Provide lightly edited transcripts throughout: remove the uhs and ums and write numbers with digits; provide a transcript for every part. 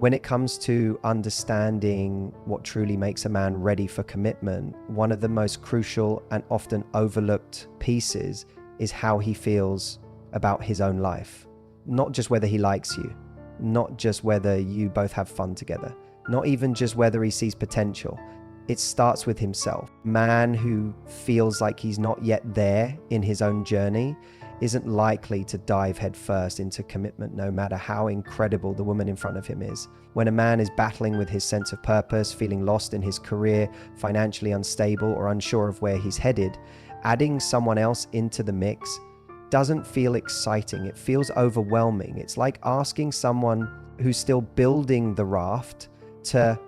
When it comes to understanding what truly makes a man ready for commitment, one of the most crucial and often overlooked pieces is how he feels about his own life. Not just whether he likes you, not just whether you both have fun together, not even just whether he sees potential. It starts with himself. A man who feels like he's not yet there in his own journey isn't likely to dive headfirst into commitment, no matter how incredible the woman in front of him is. When a man is battling with his sense of purpose, feeling lost in his career, financially unstable, or unsure of where he's headed, adding someone else into the mix doesn't feel exciting. It feels overwhelming. It's like asking someone who's still building the raft to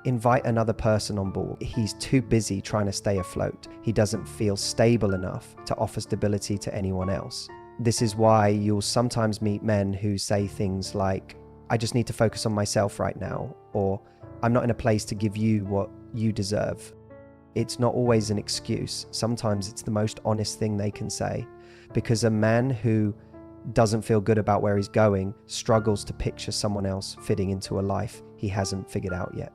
invite another person on board. He's too busy trying to stay afloat. He doesn't feel stable enough to offer stability to anyone else. This is why you'll sometimes meet men who say things like, I just need to focus on myself right now, or I'm not in a place to give you what you deserve. It's not always an excuse. Sometimes it's the most honest thing they can say, because a man who doesn't feel good about where he's going struggles to picture someone else fitting into a life he hasn't figured out yet.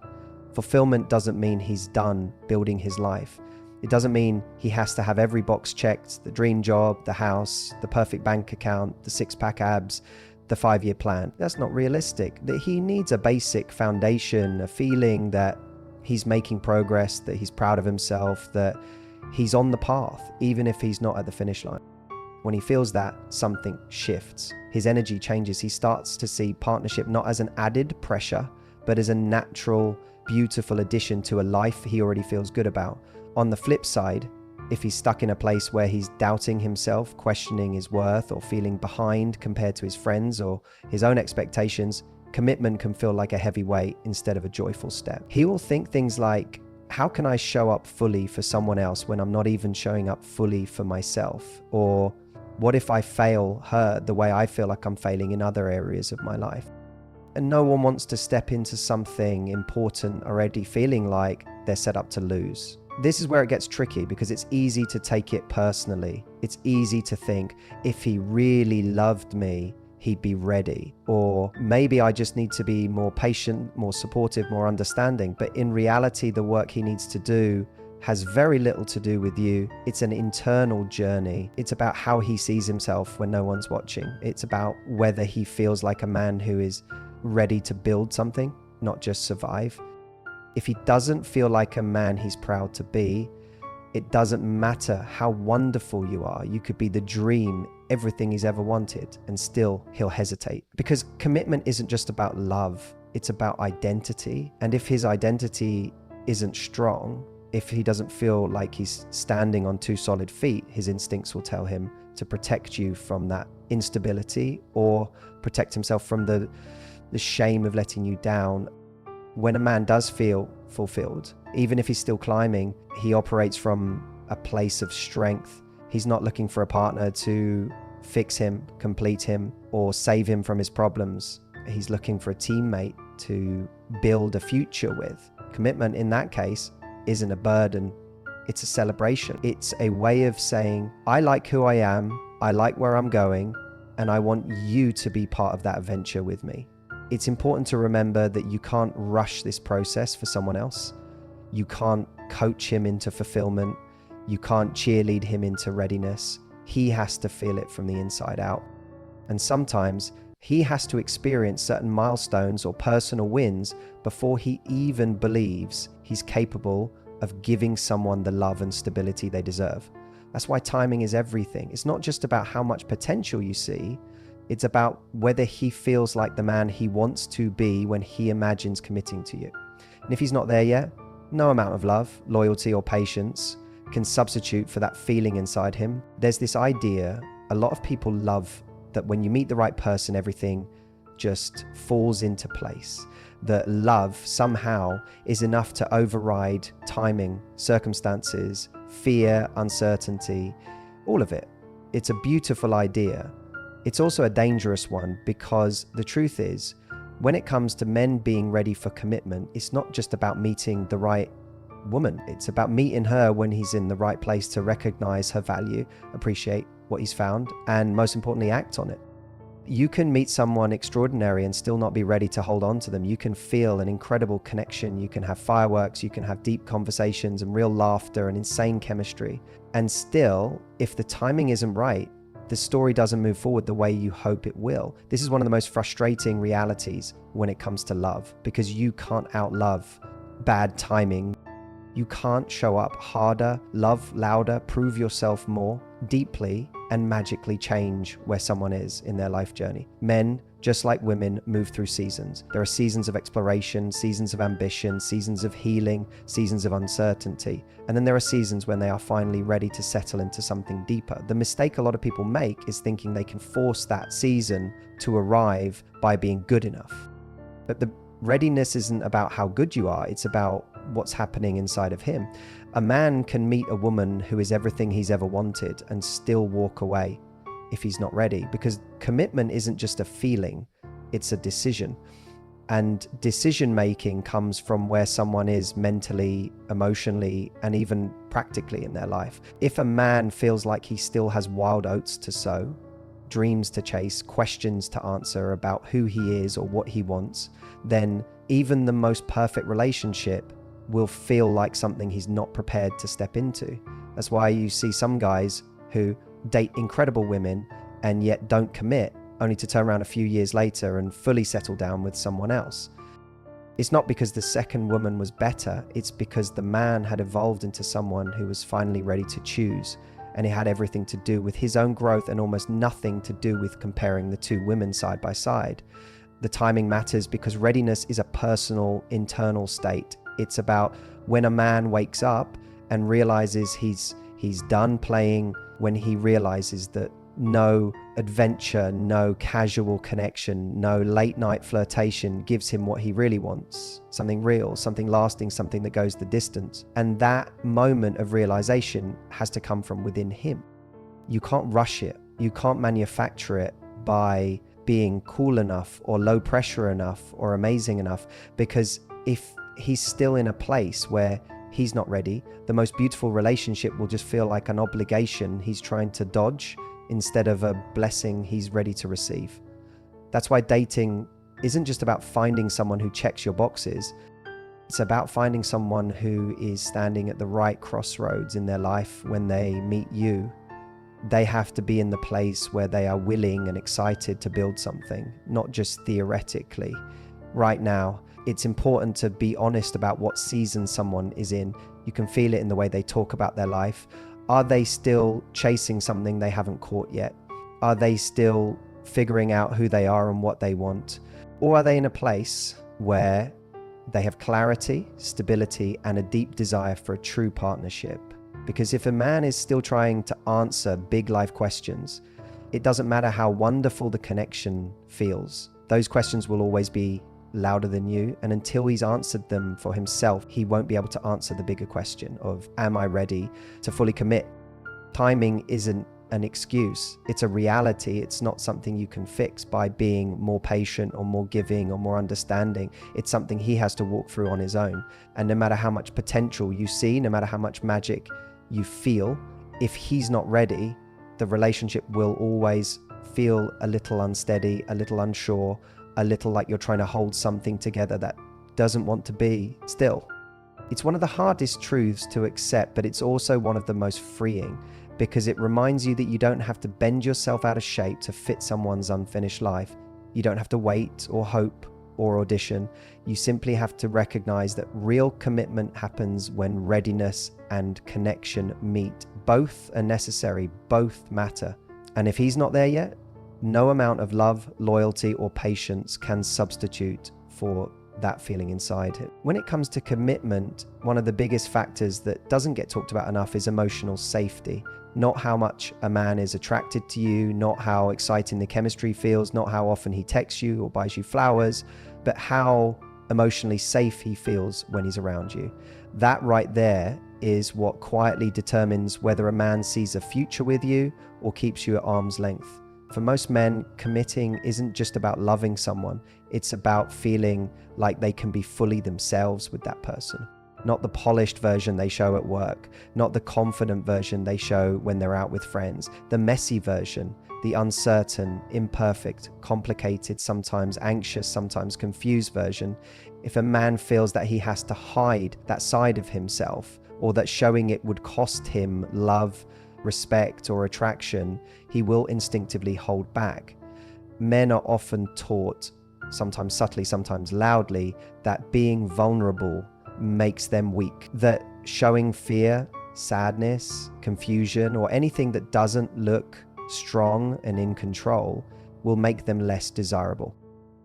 Fulfillment doesn't mean he's done building his life. It doesn't mean he has to have every box checked, the dream job, the house, the perfect bank account, the six-pack abs, the 5-year plan. That's not realistic. That he needs a basic foundation, a feeling that he's making progress, that he's proud of himself, that he's on the path, even if he's not at the finish line. When he feels that, something shifts. His energy changes. He starts to see partnership not as an added pressure, but as a natural, beautiful addition to a life he already feels good about. On the flip side, if he's stuck in a place where he's doubting himself, questioning his worth, or feeling behind compared to his friends or his own expectations, commitment can feel like a heavy weight instead of a joyful step. He will think things like, how can I show up fully for someone else when I'm not even showing up fully for myself? Or what if I fail her the way I feel like I'm failing in other areas of my life? And no one wants to step into something important already feeling like they're set up to lose. This is where it gets tricky, because it's easy to take it personally. It's easy to think, if he really loved me, he'd be ready. Or maybe I just need to be more patient, more supportive, more understanding. But in reality, the work he needs to do has very little to do with you. It's an internal journey. It's about how he sees himself when no one's watching. It's about whether he feels like a man who is ready to build something, not just survive. If he doesn't feel like a man he's proud to be, it doesn't matter how wonderful you are. You could be the dream, everything he's ever wanted, and still he'll hesitate. Because commitment isn't just about love, it's about identity. And if his identity isn't strong, if he doesn't feel like he's standing on 2 solid feet, his instincts will tell him to protect you from that instability, or protect himself from the shame of letting you down. When a man does feel fulfilled, even if he's still climbing, he operates from a place of strength. He's not looking for a partner to fix him, complete him, or save him from his problems. He's looking for a teammate to build a future with. Commitment in that case isn't a burden, it's a celebration. It's a way of saying, I like who I am, I like where I'm going, and I want you to be part of that adventure with me. It's important to remember that you can't rush this process for someone else. You can't coach him into fulfillment. You can't cheerlead him into readiness. He has to feel it from the inside out. And sometimes he has to experience certain milestones or personal wins before he even believes he's capable of giving someone the love and stability they deserve. That's why timing is everything. It's not just about how much potential you see. It's about whether he feels like the man he wants to be when he imagines committing to you. And if he's not there yet, no amount of love, loyalty, or patience can substitute for that feeling inside him. There's this idea, a lot of people love that when you meet the right person, everything just falls into place. That love somehow is enough to override timing, circumstances, fear, uncertainty, all of it. It's a beautiful idea. It's also a dangerous one, because the truth is, when it comes to men being ready for commitment, it's not just about meeting the right woman. It's about meeting her when he's in the right place to recognize her value, appreciate what he's found, and most importantly, act on it. You can meet someone extraordinary and still not be ready to hold on to them. You can feel an incredible connection. You can have fireworks, you can have deep conversations and real laughter and insane chemistry. And still, if the timing isn't right, the story doesn't move forward the way you hope it will. This is one of the most frustrating realities when it comes to love, because you can't outlove bad timing. You can't show up harder, love louder, prove yourself more deeply, and magically change where someone is in their life journey. Men, just like women, move through seasons. There are seasons of exploration, seasons of ambition, seasons of healing, seasons of uncertainty. And then there are seasons when they are finally ready to settle into something deeper. The mistake a lot of people make is thinking they can force that season to arrive by being good enough. But the readiness isn't about how good you are, it's about what's happening inside of him. A man can meet a woman who is everything he's ever wanted and still walk away if he's not ready, because commitment isn't just a feeling, it's a decision. And decision making comes from where someone is mentally, emotionally, and even practically in their life. If a man feels like he still has wild oats to sow, dreams to chase, questions to answer about who he is or what he wants, then even the most perfect relationship will feel like something he's not prepared to step into. That's why you see some guys who date incredible women and yet don't commit, only to turn around a few years later and fully settle down with someone else. It's not because the second woman was better, it's because the man had evolved into someone who was finally ready to choose, and it had everything to do with his own growth and almost nothing to do with comparing the two women side by side. The timing matters because readiness is a personal, internal state. It's about when a man wakes up and realizes he's done playing, when he realizes that no adventure, no casual connection, no late night flirtation gives him what he really wants. Something real, something lasting, something that goes the distance. And that moment of realization has to come from within him. You can't rush it. You can't manufacture it by being cool enough or low pressure enough or amazing enough, because if he's still in a place where he's not ready, the most beautiful relationship will just feel like an obligation he's trying to dodge instead of a blessing he's ready to receive. That's why dating isn't just about finding someone who checks your boxes. It's about finding someone who is standing at the right crossroads in their life when they meet you. They have to be in the place where they are willing and excited to build something, not just theoretically. Right now, it's important to be honest about what season someone is in. You can feel it in the way they talk about their life. Are they still chasing something they haven't caught yet? Are they still figuring out who they are and what they want? Or are they in a place where they have clarity, stability, and a deep desire for a true partnership? Because if a man is still trying to answer big life questions, it doesn't matter how wonderful the connection feels. Those questions will always be louder than you, and until he's answered them for himself, he won't be able to answer the bigger question of, am I ready to fully commit? Timing isn't an excuse, it's a reality. It's not something you can fix by being more patient or more giving or more understanding. It's something he has to walk through on his own. And no matter how much potential you see, no matter how much magic you feel, if he's not ready, the relationship will always feel a little unsteady, a little unsure, a little like you're trying to hold something together that doesn't want to be still. It's one of the hardest truths to accept, but it's also one of the most freeing, because it reminds you that you don't have to bend yourself out of shape to fit someone's unfinished life. You don't have to wait or hope or audition. You simply have to recognize that real commitment happens when readiness and connection meet. Both are necessary, both matter. And if he's not there yet, no amount of love, loyalty, or patience can substitute for that feeling inside him. When it comes to commitment, one of the biggest factors that doesn't get talked about enough is emotional safety. Not how much a man is attracted to you, not how exciting the chemistry feels, not how often he texts you or buys you flowers, but how emotionally safe he feels when he's around you. That right there is what quietly determines whether a man sees a future with you or keeps you at arm's length. For most men, committing isn't just about loving someone, it's about feeling like they can be fully themselves with that person. not the polished version they show at work, not the confident version they show when they're out with friends, the messy version, the uncertain, imperfect, complicated, sometimes anxious, sometimes confused version. If a man feels that he has to hide that side of himself, or that showing it would cost him love, respect, or attraction, he will instinctively hold back. Men are often taught, sometimes subtly, sometimes loudly, that being vulnerable makes them weak, that showing fear, sadness, confusion, or anything that doesn't look strong and in control will make them less desirable.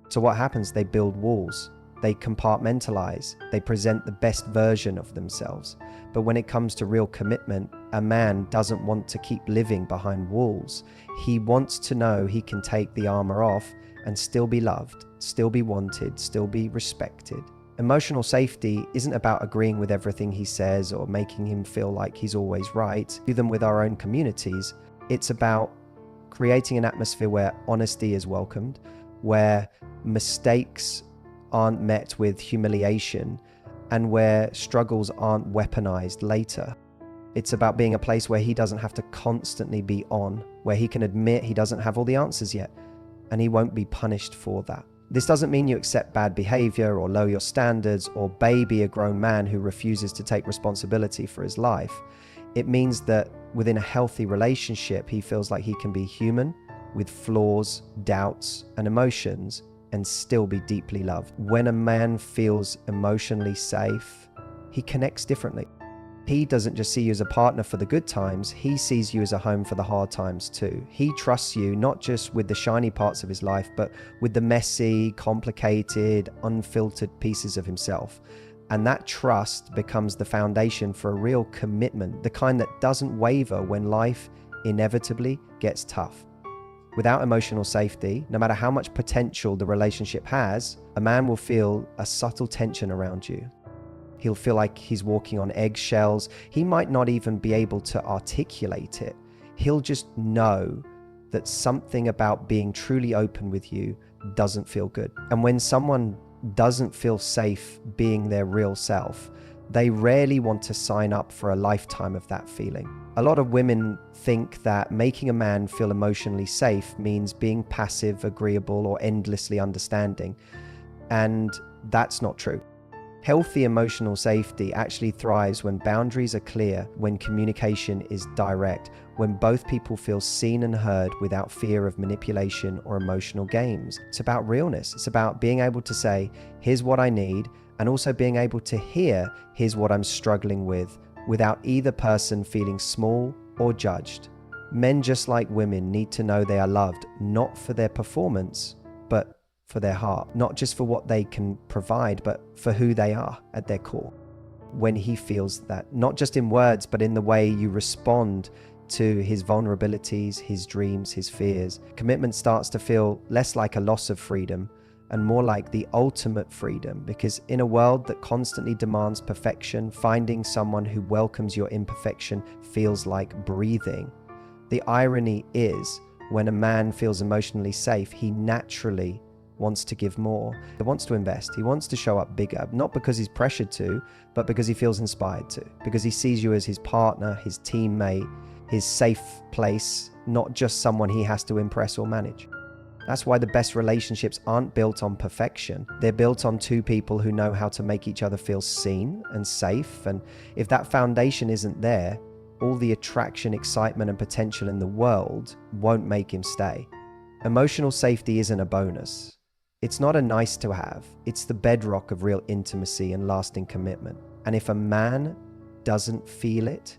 So what happens? They build walls, they compartmentalize, they present the best version of themselves. But when it comes to real commitment, a man doesn't want to keep living behind walls. He wants to know he can take the armor off and still be loved, still be wanted, still be respected. Emotional safety isn't about agreeing with everything he says or making him feel like he's always right. Do them with our own communities. It's about creating an atmosphere where honesty is welcomed, where mistakes aren't met with humiliation, and where struggles aren't weaponized later. It's about being a place where he doesn't have to constantly be on, where he can admit he doesn't have all the answers yet, and he won't be punished for that. This doesn't mean you accept bad behavior or lower your standards or baby a grown man who refuses to take responsibility for his life. It means that within a healthy relationship, he feels like he can be human with flaws, doubts, and emotions and still be deeply loved. When a man feels emotionally safe, he connects differently. He doesn't just see you as a partner for the good times, he sees you as a home for the hard times too. He trusts you not just with the shiny parts of his life, but with the messy, complicated, unfiltered pieces of himself. And that trust becomes the foundation for a real commitment, the kind that doesn't waver when life inevitably gets tough. Without emotional safety, no matter how much potential the relationship has, a man will feel a subtle tension around you. He'll feel like he's walking on eggshells. He might not even be able to articulate it. He'll just know that something about being truly open with you doesn't feel good. And when someone doesn't feel safe being their real self, they rarely want to sign up for a lifetime of that feeling. A lot of women think that making a man feel emotionally safe means being passive, agreeable, or endlessly understanding. And that's not true. Healthy emotional safety actually thrives when boundaries are clear, when communication is direct, when both people feel seen and heard without fear of manipulation or emotional games. It's about realness. It's about being able to say, here's what I need, and also being able to hear, here's what I'm struggling with, without either person feeling small or judged. Men, just like women, need to know they are loved, not for their performance, but for their heart, not just for what they can provide, but for who they are at their core. When he feels that, not just in words, but in the way you respond to his vulnerabilities, his dreams, his fears, commitment starts to feel less like a loss of freedom and more like the ultimate freedom, because in a world that constantly demands perfection, finding someone who welcomes your imperfection feels like breathing. The irony is, when a man feels emotionally safe, he naturally wants to give more. He wants to invest. He wants to show up bigger, not because he's pressured to, but because he feels inspired to, because he sees you as his partner, his teammate, his safe place, not just someone he has to impress or manage. That's why the best relationships aren't built on perfection. They're built on two people who know how to make each other feel seen and safe. And if that foundation isn't there, all the attraction, excitement, and potential in the world won't make him stay. Emotional safety isn't a bonus. It's not a nice to have. It's the bedrock of real intimacy and lasting commitment. And if a man doesn't feel it,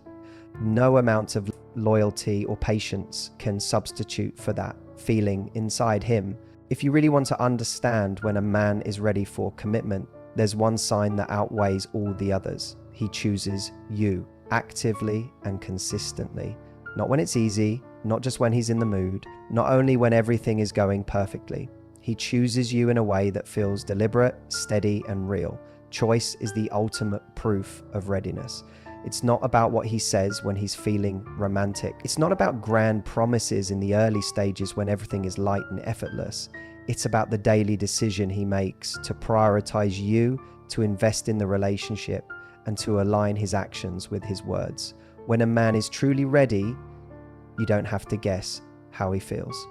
no amount of loyalty or patience can substitute for that feeling inside him. If you really want to understand when a man is ready for commitment, there's one sign that outweighs all the others. He chooses you actively and consistently. Not when it's easy, not just when he's in the mood, not only when everything is going perfectly. He chooses you in a way that feels deliberate, steady, and real. Choice is the ultimate proof of readiness. It's not about what he says when he's feeling romantic. It's not about grand promises in the early stages when everything is light and effortless. It's about the daily decision he makes to prioritize you, to invest in the relationship, and to align his actions with his words. When a man is truly ready, you don't have to guess how he feels.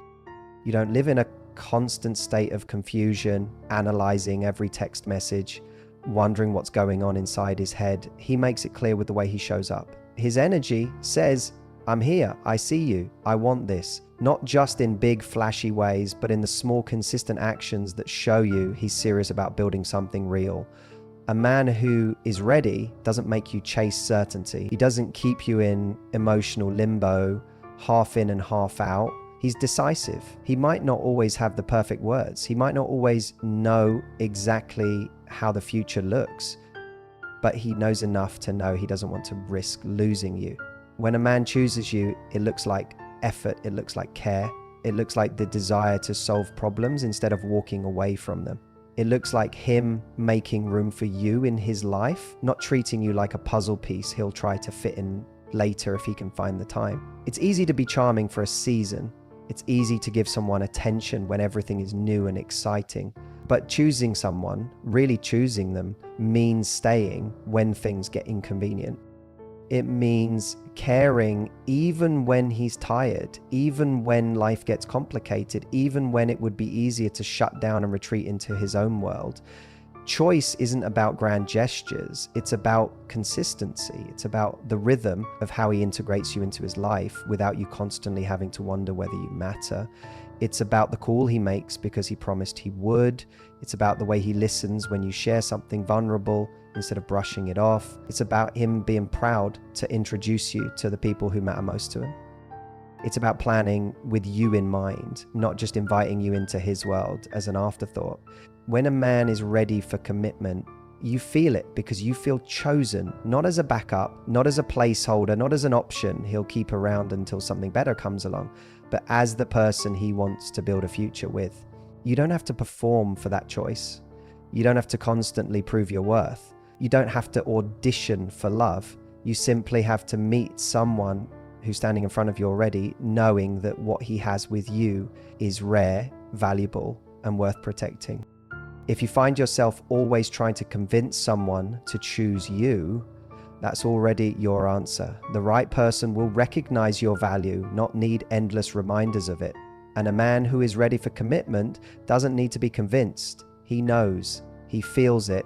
You don't live in a constant state of confusion, analyzing every text message, wondering what's going on inside his head. He makes it clear with the way he shows up. His energy says, I'm here, I see you, I want this. Not just in big flashy ways, but in the small consistent actions that show you he's serious about building something real. A man who is ready doesn't make you chase certainty. He doesn't keep you in emotional limbo, half in and half out. He's decisive. He might not always have the perfect words. He might not always know exactly how the future looks, but he knows enough to know he doesn't want to risk losing you. When a man chooses you, it looks like effort, it looks like care, it looks like the desire to solve problems instead of walking away from them. It looks like him making room for you in his life, not treating you like a puzzle piece he'll try to fit in later if he can find the time. It's easy to be charming for a season. It's easy to give someone attention when everything is new and exciting. But choosing someone, really choosing them, means staying when things get inconvenient. It means caring even when he's tired, even when life gets complicated, even when it would be easier to shut down and retreat into his own world. Choice isn't about grand gestures, it's about consistency. It's about the rhythm of how he integrates you into his life without you constantly having to wonder whether you matter. It's about the call he makes because he promised he would. It's about the way he listens when you share something vulnerable instead of brushing it off. It's about him being proud to introduce you to the people who matter most to him. It's about planning with you in mind, not just inviting you into his world as an afterthought. When a man is ready for commitment, you feel it because you feel chosen, not as a backup, not as a placeholder, not as an option he'll keep around until something better comes along, but as the person he wants to build a future with. You don't have to perform for that choice. You don't have to constantly prove your worth. You don't have to audition for love. You simply have to meet someone who's standing in front of you already, knowing that what he has with you is rare, valuable, and worth protecting. If you find yourself always trying to convince someone to choose you, that's already your answer. The right person will recognize your value, not need endless reminders of it. And a man who is ready for commitment doesn't need to be convinced. He knows, he feels it,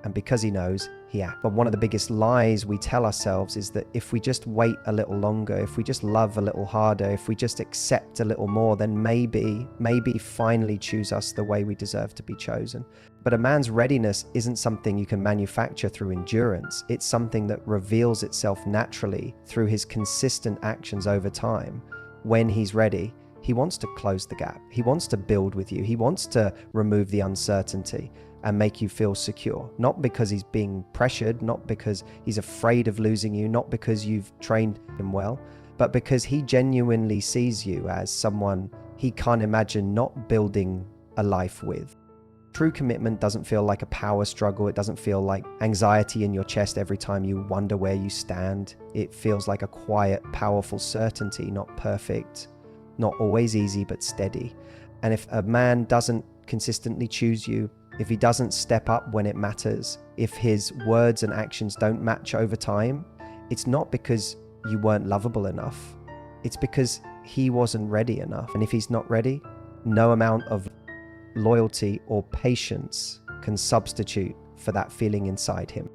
and because he knows, he acts. But one of the biggest lies we tell ourselves is that if we just wait a little longer, if we just love a little harder, if we just accept a little more, then maybe finally choose us the way we deserve to be chosen. But a man's readiness isn't something you can manufacture through endurance. It's something that reveals itself naturally through his consistent actions over time. When he's ready, he wants to close the gap. He wants to build with you. He wants to remove the uncertainty and make you feel secure. Not because he's being pressured, not because he's afraid of losing you, not because you've trained him well, but because he genuinely sees you as someone he can't imagine not building a life with. True commitment doesn't feel like a power struggle. It doesn't feel like anxiety in your chest every time you wonder where you stand. It feels like a quiet, powerful certainty, not perfect, not always easy, but steady. And if a man doesn't consistently choose you, if he doesn't step up when it matters, if his words and actions don't match over time, it's not because you weren't lovable enough. It's because he wasn't ready enough. And if he's not ready, no amount of loyalty or patience can substitute for that feeling inside him.